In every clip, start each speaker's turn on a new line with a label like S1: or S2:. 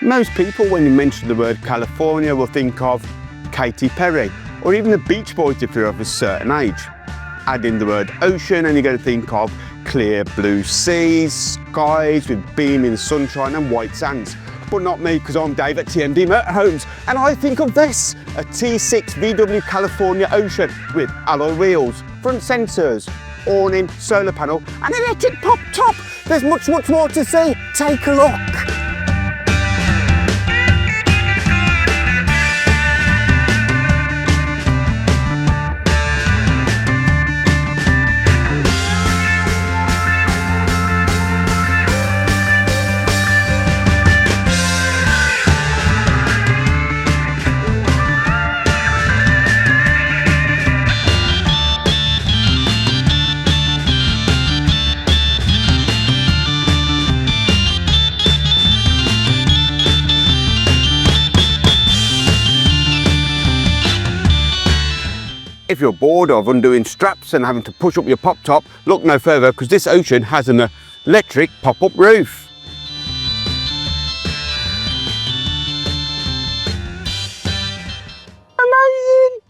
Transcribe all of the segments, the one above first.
S1: Most people, when you mention the word California, will think of Katy Perry, or even the Beach Boys if you're of a certain age. Add in the word ocean and you're going to think of clear blue seas, skies with beaming sunshine and white sands. But not me, because I'm Dave at TMD Motorhomes, and I think of this, a T6 VW California Ocean with alloy wheels, front sensors, awning, solar panel and electric pop top. There's much more to see. Take a look. If you're bored of undoing straps and having to push up your pop top, look no further, because this Ocean has an electric pop-up roof. Amazing!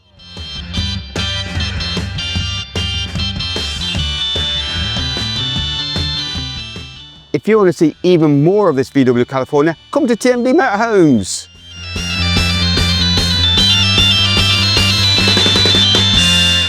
S1: If you want to see even more of this VW California, come to TMD Motorhomes.